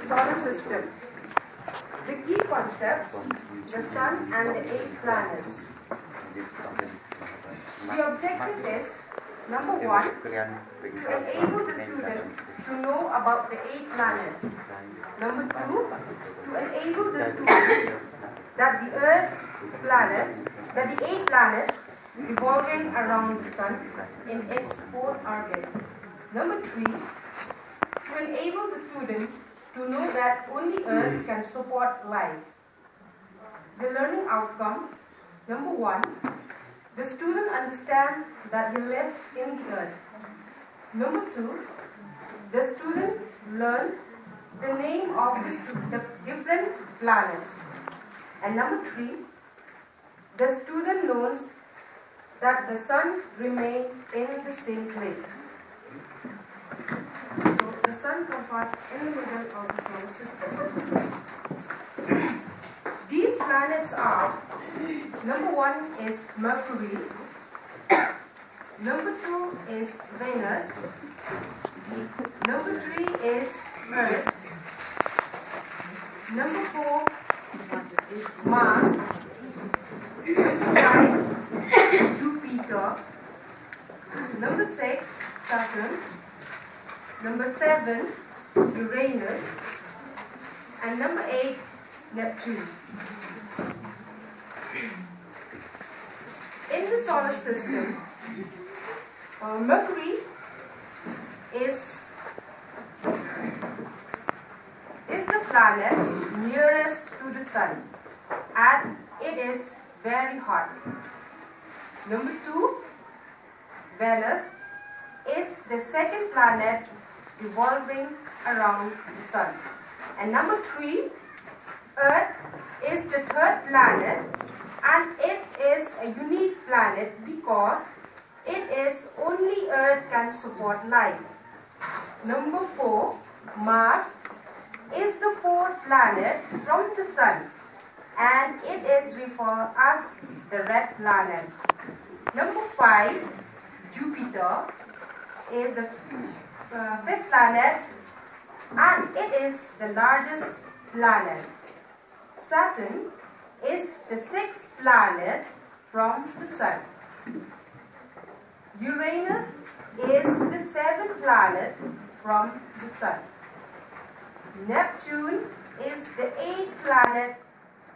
Solar system. The key concepts, the sun and the 8 planets. The objective is, number 1, to enable the student to know about the 8 planets. Number 2, to enable the student that the Earth planet, that the 8 planets revolving around the sun in its own orbit. Number 3, to enable the student to know that only Earth can support life. The learning outcome, number 1, the student understands that he lives in the Earth. Number 2, the student learns the name of the different planets. And number 3, the student knows that the sun remains in the same place. So the sun comes in the middle of the solar system. These planets are, number 1 is Mercury, number 2 is Venus, number 3 is Earth, number 4 is Mars, number 5 Jupiter, number 6 Saturn, number 7 Uranus, and number 8 Neptune. In the solar system, Mercury is the planet nearest to the sun, and it is very hot. Number 2, Venus is the second planet revolving around the sun. And number 3, Earth is the third planet, and it is a unique planet because it is only Earth can support life. Number 4, Mars is the fourth planet from the sun, and it is referred as the red planet. Number 5, Jupiter is the fifth planet, and it is the largest planet. Saturn is the sixth planet from the sun. Uranus is the seventh planet from the sun. Neptune is the eighth planet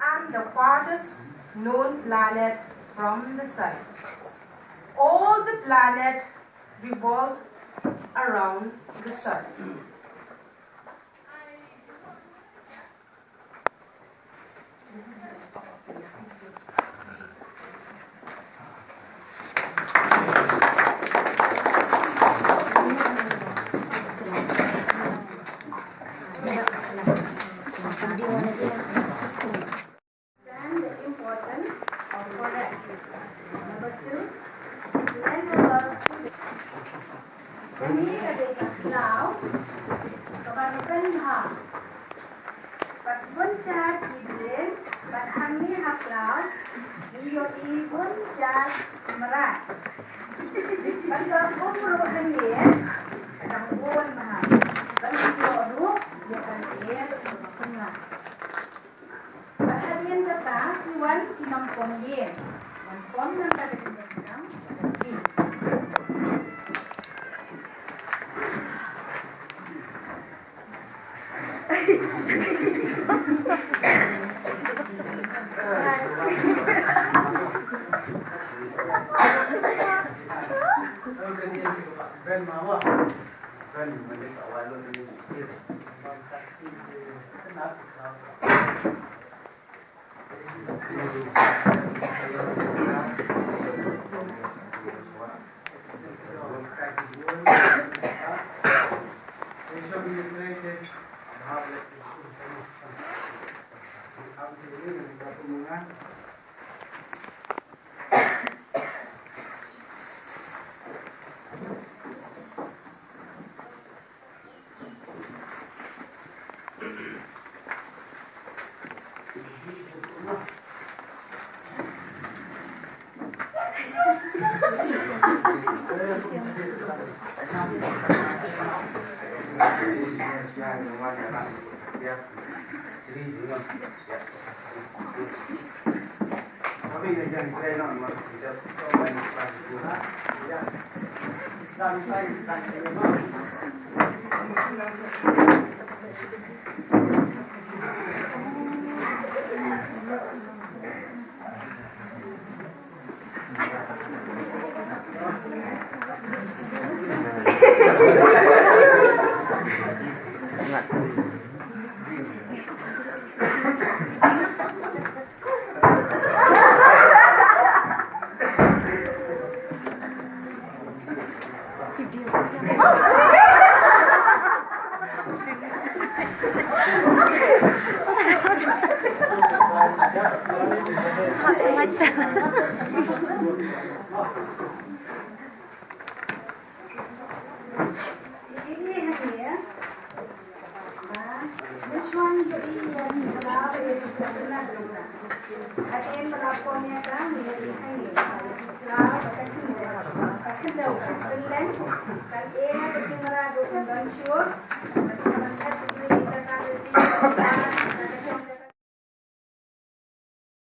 and the farthest known planet from the sun. All the planets revolve around the sun. nampongin. Nampong ng talagang